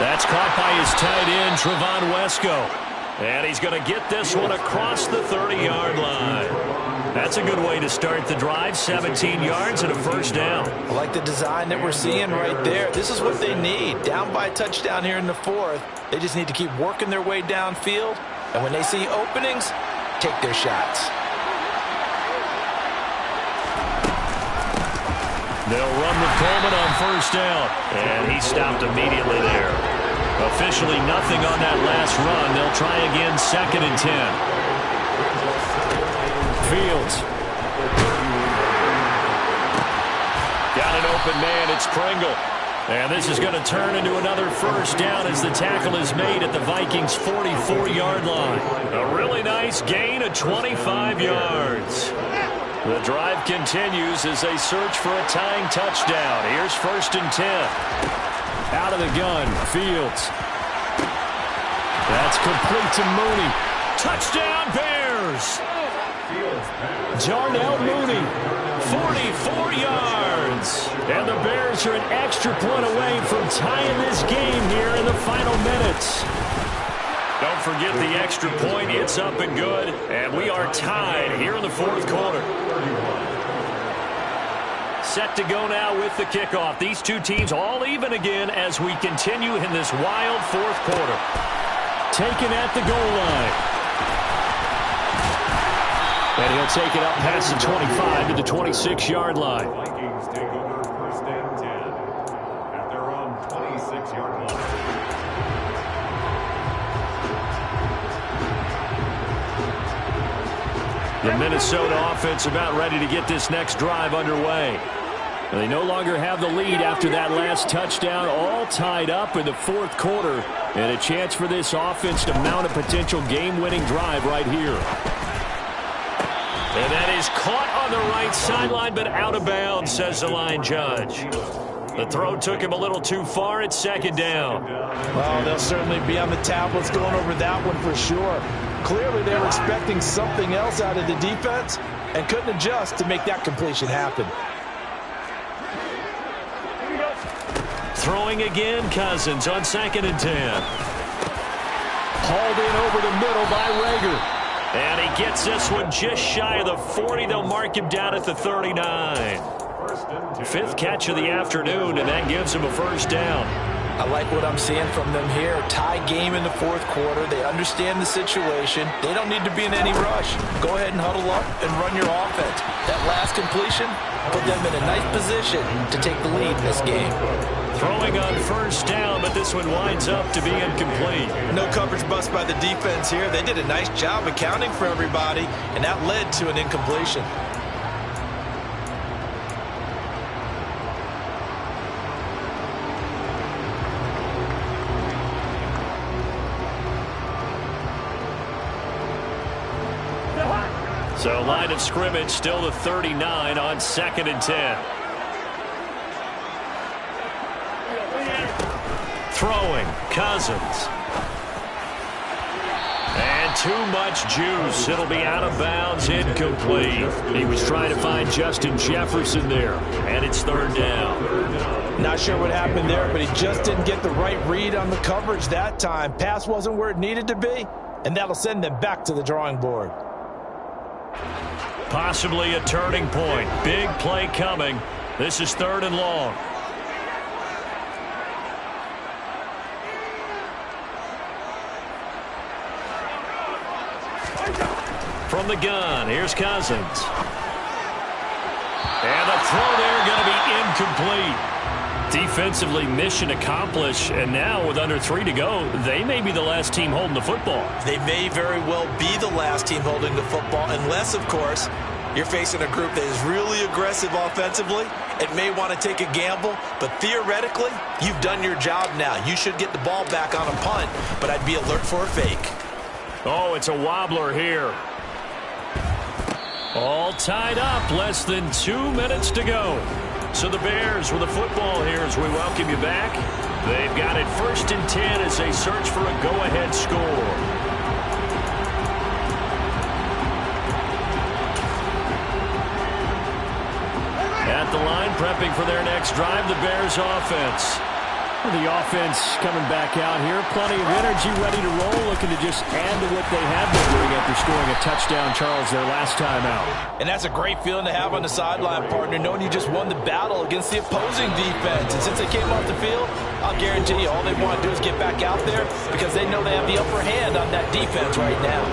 S3: That's caught by his tight end, Trevon Wesco. And he's going to get this one across the 30-yard line. That's a good way to start the drive. 17 yards and a first down.
S5: I like the design that we're seeing right there. This is what they need. Down by a touchdown here in the 4th. They just need to keep working their way downfield. And when they see openings, take their shots.
S3: They'll run with Coleman on first down. And he stopped immediately there. Officially nothing on that last run. They'll try again 2nd and 10. Fields. Got an open man. It's Pringle. And this is going to turn into another first down as the tackle is made at the Vikings' 44-yard line. A really nice gain of 25 yards. The drive continues as they search for a tying touchdown. Here's 1st and 10. Out of the gun, Fields. That's complete to Mooney. Touchdown, Bears! Darnell Mooney, 44 yards. And the Bears are an extra point away from tying this game here in the final minutes. Don't forget the extra point. It's up and good. And we are tied here in the 4th quarter. Set to go now with the kickoff. These two teams all even again as we continue in this wild 4th quarter. Taken at the goal line. And he'll take it up past the 25 to the 26-yard line.
S6: Vikings take over first and 10 at their own 26-yard line.
S3: The Minnesota offense about ready to get this next drive underway. They no longer have the lead after that last touchdown, all tied up in the fourth quarter, and a chance for this offense to mount a potential game-winning drive right here. And that is caught on the right sideline, but out of bounds, says the line judge. The throw took him a little too far. It's second down.
S5: Well, they'll certainly be on the tablets going over that one for sure. Clearly, they were expecting something else out of the defense and couldn't adjust to make that completion happen.
S3: Throwing again, Cousins on 2nd and 10. Hauled in over the middle by Rager. And he gets this one just shy of the 40. They'll mark him down at the 39. Fifth catch of the afternoon, and that gives him a first down.
S5: I like what I'm seeing from them here. Tie game in the fourth quarter. They understand the situation. They don't need to be in any rush. Go ahead and huddle up and run your offense. That last completion put them in a nice position to take the lead in this game.
S3: Throwing on first down, but this one winds up to be incomplete.
S5: No coverage bust by the defense here. They did a nice job accounting for everybody, and that led to an incompletion.
S3: So line of scrimmage still the 39 on 2nd and 10. Throwing, Cousins. And too much juice. It'll be out of bounds, incomplete. He was trying to find Justin Jefferson there, and it's third down.
S5: Not sure what happened there, but he just didn't get the right read on the coverage that time. Pass wasn't where it needed to be, and that'll send them back to the drawing board.
S3: Possibly a turning point. Big play coming. This is 3rd and long. From the gun, here's Cousins. And the throw there going to be incomplete. Defensively, mission accomplished, and now with under 3 to go, they may be the last team holding the football.
S5: They may very well be the last team holding the football, unless, of course, you're facing a group that is really aggressive offensively and may want to take a gamble, but theoretically, you've done your job now. You should get the ball back on a punt, but I'd be alert for a fake.
S3: Oh, it's a wobbler here. All tied up, less than 2 minutes to go. So the Bears with the football here as we welcome you back. They've got it 1st and 10 as they search for a go-ahead score. At the line, prepping for their next drive, the Bears offense. The offense coming back out here. Plenty of energy, ready to roll, looking to just add to what they have been doing after scoring a touchdown, Charles, their last time out.
S5: And that's a great feeling to have on the sideline, partner, knowing you just won the battle against the opposing defense. And since they came off the field, I'll guarantee you all they want to do is get back out there because they know they have the upper hand on that defense right now.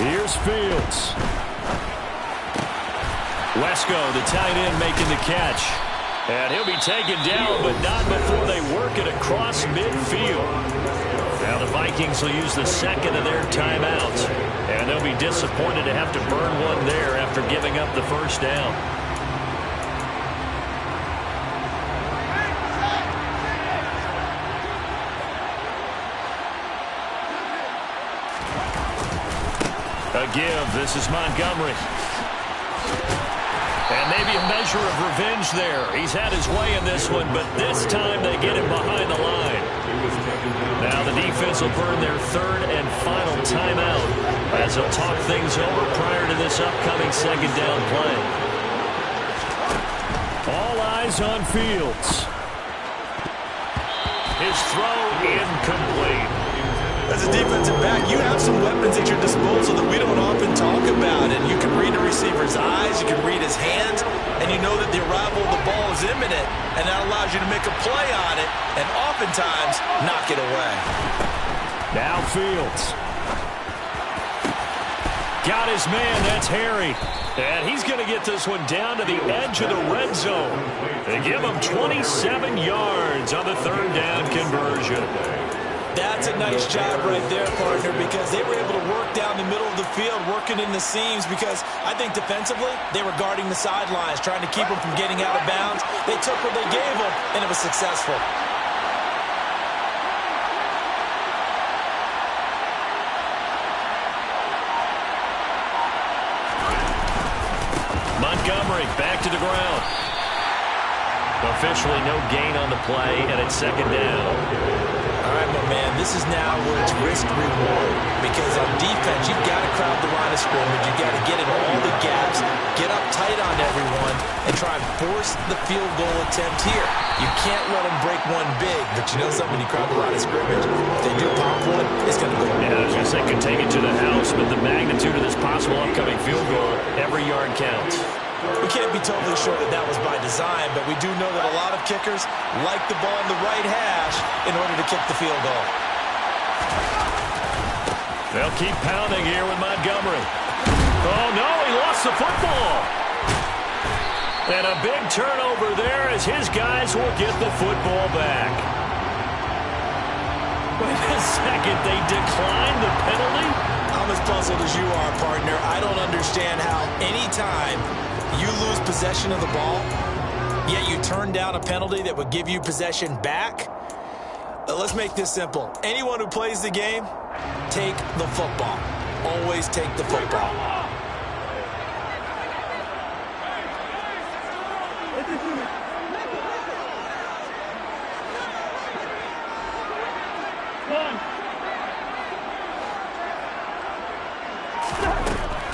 S3: Here's Fields. Wesco, the tight end, making the catch. And he'll be taken down, but not before they work it across midfield. Now the Vikings will use the 2nd of their timeouts. And they'll be disappointed to have to burn one there after giving up the first down. A give. This is Montgomery. And maybe a measure of revenge there. He's had his way in this one, but this time they get him behind the line. Now the defense will burn their 3rd and final timeout as they'll talk things over prior to this upcoming 2nd down play. All eyes on Fields. His throw incomplete.
S5: As a defensive back, you have some weapons at your disposal that we don't often talk about. And you can read a receiver's eyes, you can read his hands, and you know that the arrival of the ball is imminent, and that allows you to make a play on it and oftentimes knock it away.
S3: Now Fields. Got his man, that's Harry. And he's going to get this one down to the edge of the red zone. They give him 27 yards on the third down conversion.
S5: That's a nice job right there, partner, because they were able to work down the middle of the field, working in the seams, because I think defensively they were guarding the sidelines, trying to keep them from getting out of bounds. They took what they gave them, and it was successful.
S3: Montgomery back to the ground. Officially no gain on the play, and it's second down.
S5: All right, my man, this is now where it's risk-reward, because on defense, you've got to crowd the line of scrimmage. You've got to get in all the gaps, get up tight on everyone, and try and force the field goal attempt here. You can't let them break one big, but you know something, when you crowd the line of scrimmage, if they do pop one, it's going to go.
S3: Yeah, I was going to say, could take it to the house, but the magnitude of this possible upcoming field goal, every yard counts.
S5: We can't be totally sure that that was by design, but we do know that a lot of kickers like the ball in the right hash in order to kick the field goal.
S3: They'll keep pounding here with Montgomery. Oh, no, he lost the football. And a big turnover there as his guys will get the football back. Wait a second, they declined the penalty?
S5: I'm as puzzled as you are, partner. I don't understand how any time you lose possession of the ball, yet you turn down a penalty that would give you possession back. Let's make this simple. Anyone who plays the game, take the football. Always take the football.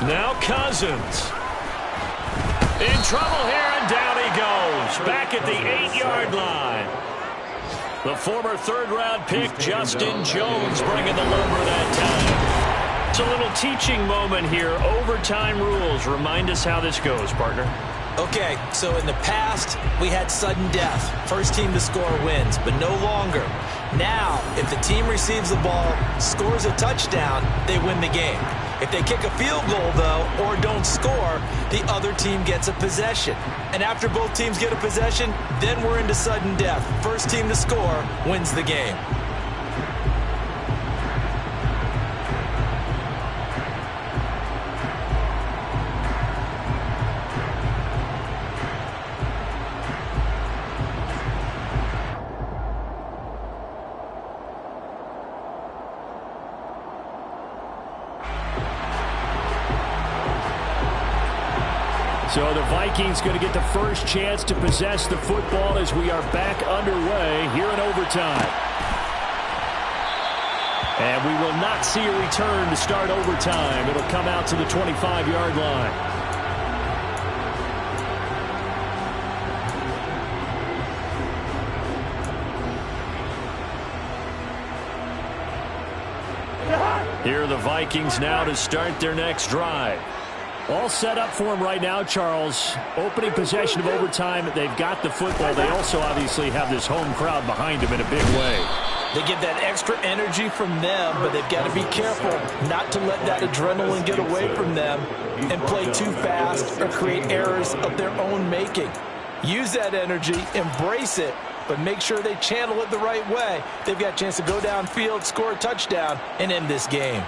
S3: Now Cousins. In trouble here, and down he goes. Back at the 8-yard line. The former third-round pick, Justin Jones, bringing the lumber that time. It's a little teaching moment here. Overtime rules. Remind us how this goes, partner.
S5: Okay, so in the past, we had sudden death. First team to score wins, but no longer. Now, if the team receives the ball, scores a touchdown, they win the game. If they kick a field goal, though, or don't score, the other team gets a possession. And after both teams get a possession, then we're into sudden death. First team to score wins the game.
S3: So the Vikings going to get the first chance to possess the football as we are back underway here in overtime. And we will not see a return to start overtime. It'll come out to the 25-yard line. Here are the Vikings now to start their next drive. All set up for them right now, Charles. Opening possession of overtime. They've got the football. They also obviously have this home crowd behind them in a big way.
S5: They get that extra energy from them, but they've got to be careful not to let that adrenaline get away from them and play too fast or create errors of their own making. Use that energy, embrace it, but make sure they channel it the right way. They've got a chance to go downfield, score a touchdown, and end this game.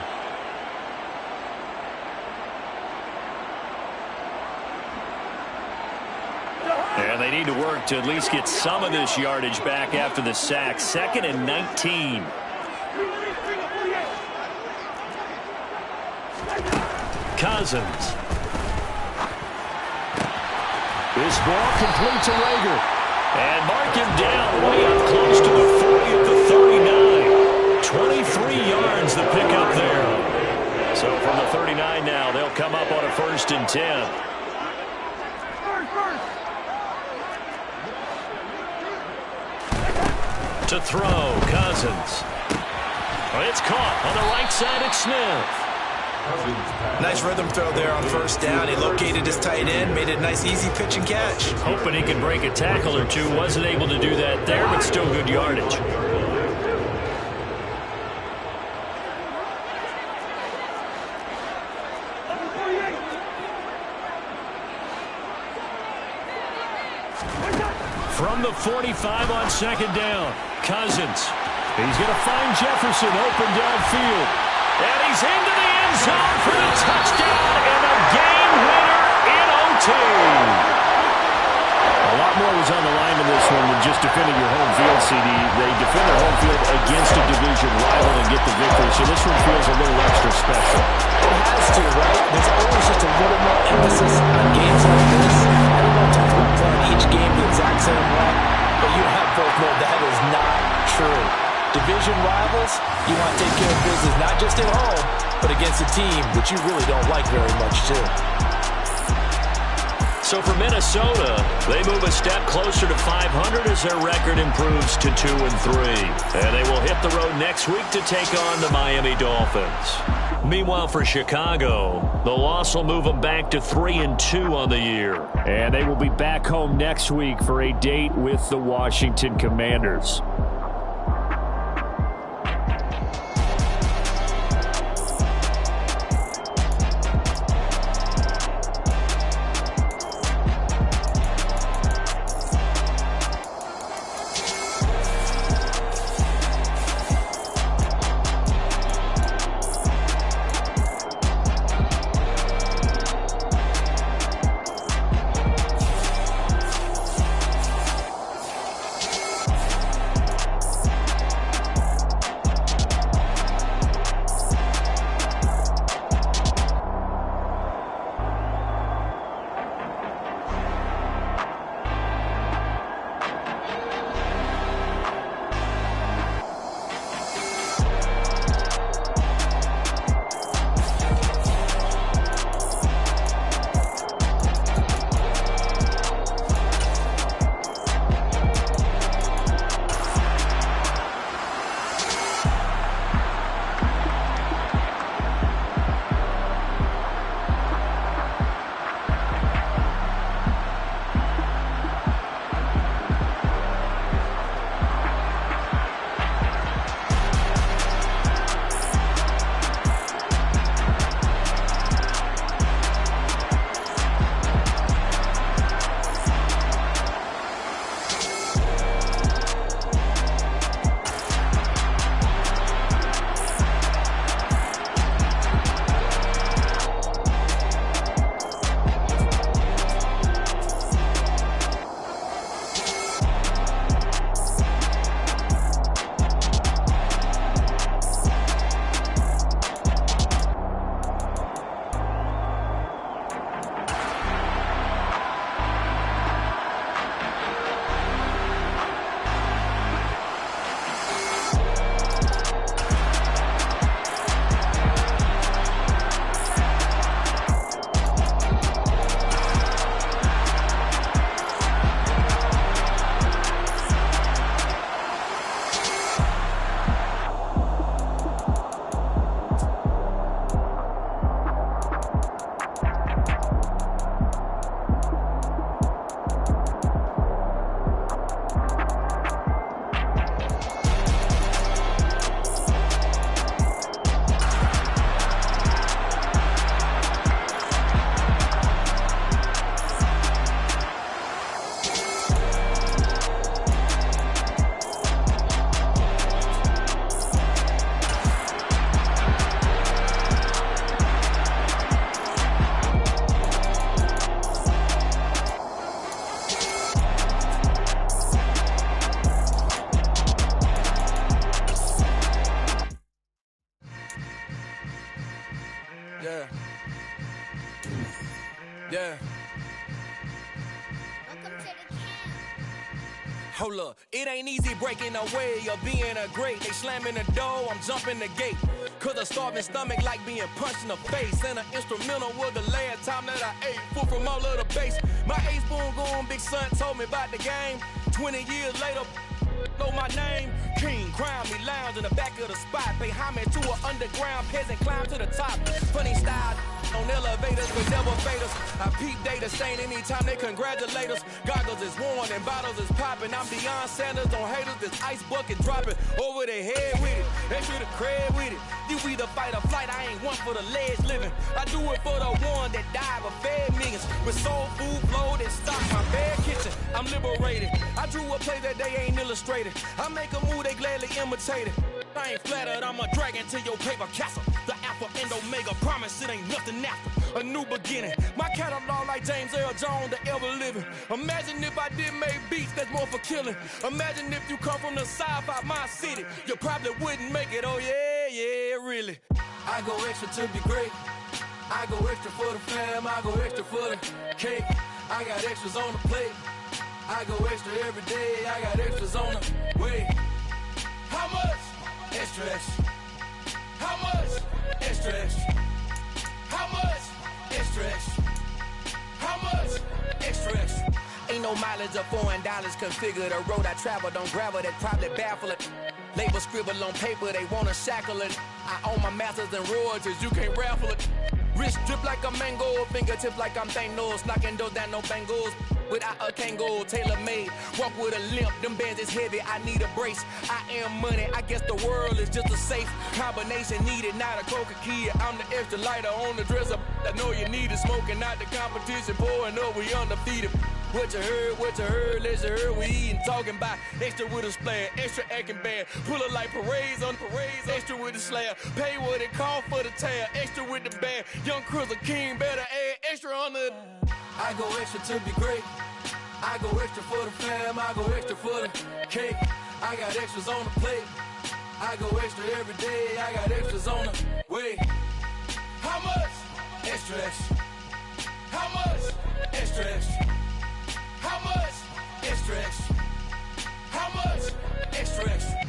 S3: And they need to work to at least get some of this yardage back after the sack. 2nd and 19. Cousins. This ball complete to Rager. And mark him down way up close to the 40 at the 39. 23 yards the pickup there. So from the 39 now, they'll come up on a 1st and 10. To throw, Cousins. It's caught on the right side at Smith.
S5: Nice rhythm throw there on first down. He located his tight end, made it a nice easy pitch and catch.
S3: Hoping he could break a tackle or two. Wasn't able to do that there, but still good yardage. From the 45 on second down, Cousins. He's going to find Jefferson open downfield. And he's into the end zone for the touchdown and a game winner in OT. A lot more was on the line in this one than just defending your home field, CD. They defend their home field against a division rival and get the victory, so this one feels a little extra special.
S5: It has to, right? There's always just a little more emphasis on games like this. I don't know if we're playing each game the exact same way, but you have both know that is not true. Division rivals, you want to take care of business not just at home, but against a team that you really don't like very much, too.
S3: So for Minnesota, they move a step closer to 500 as their record improves to 2-3. And they will hit the road next week to take on the Miami Dolphins. Meanwhile, for Chicago, the loss will move them back to 3-2 on the year.
S4: And they will be back home next week for a date with the Washington Commanders.
S2: Yeah. Hold up, it ain't easy breaking away or being a great. They slamming the door, I'm jumping the gate. Cause a starving stomach like being punched in the face. And an instrumental was the last time that I ate. Full from all of the bass. My ace boom goon, big son told me about the game. 20 years later, know my name? King, crown me, lounge in the back of the spot. Pay homage to an underground peasant, climb to the top. Funny style on elevators, but never fade us. I peep data stain anytime they congratulate us. Goggles is worn and bottles is popping. I'm Deion Sanders, don't haters, this ice bucket dropping over their head with it. They should have cred with it. You either fight or flight, I ain't one for the ledge living. I do it for the one that died but fed millions. With soul food flowed and stock my bad kitchen. I'm liberated. I drew a play that they ain't illustrated. I make a move they gladly imitated. I ain't flattered, I'm a dragon to your paper castle. The alpha and omega, promise it ain't nothing after. A new beginning. My catalog like James Earl Jones, the ever living. Imagine if I did make beats that's more for killing. Imagine if you come from the south out my city. You probably wouldn't make it, oh yeah, really. I go extra to be great. I go extra for the fam, I go extra for the cake. I got extras on the plate. I go extra every day, I got extras on the way. How much? Extra, extra. How much? Extra, extra. How much? Extra, extra. How much? Extra, extra. Ain't no mileage of $4 configure the road I travel. Don't gravel that probably baffle it. Label scribble on paper, they wanna shackle it. I own my masters and royalties, you can't raffle it. Wrist drip like a mango, fingertip like I'm Thanos. Knocking doors down, no bangles. Without a Kango, tailor-made. Walk with a limp, them bands is heavy, I need a brace. I am money, I guess the world is just a safe combination needed, not a coca key. I'm the extra lighter on the dresser. I know you need it, smoking out the competition, pouring up, we undefeated. What you heard, let's hear we eatin', talking about extra with a splash, extra acting bad, pull it like parades on parades, extra with the slab, pay what it cost for the tab, extra with the band, young Chris a king, better add extra on the. I go extra to be great, I go extra for the fam, I go extra for the cake, I got extras on the plate, I go extra every day, I got extras on the way. How much? Extra, extra. How much? Extra, extra. How much? Extra, extra. How much? Extra, extra.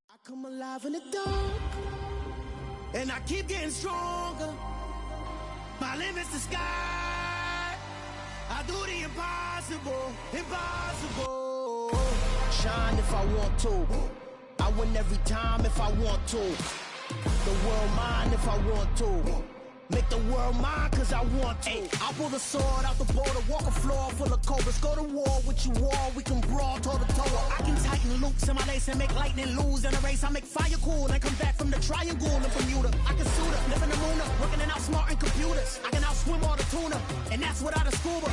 S7: I come alive in the dark, and I keep getting stronger. My limit's the sky. I do the impossible, impossible. Shine if I want to. I win every time if I want to. The world mine if I want to. Make the world mine cause I want to. Ay, I'll pull the sword out the border, walk a floor full of cobras. Go to war with you all, we can brawl toe to toe. I can tighten loops in my lace and make lightning lose in a race. I make fire cool and come back from the triangle in Bermuda. I can suit up, live in the moon up, working and outsmarting computers. I can outswim all the tuna, and that's without a scuba.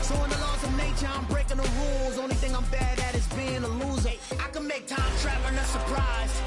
S7: So in the laws of nature, I'm breaking the rules. Only thing I'm bad at is being a loser. I can make time traveling a surprise.